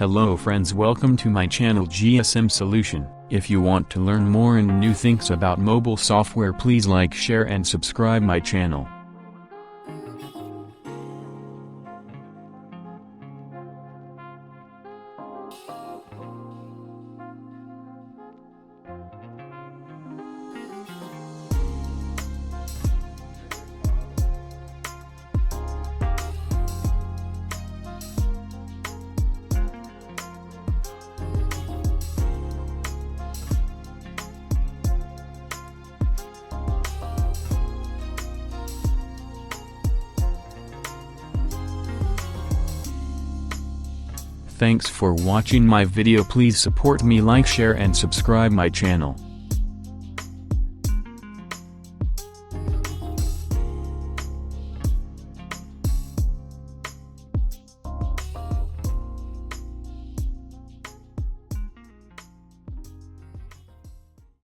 Hello friends, welcome to my channel GSM Solution. If you want to learn more and new things about mobile software, please like, share and subscribe my channel. Thanks for watching my video. Please support me, like, share and subscribe my channel.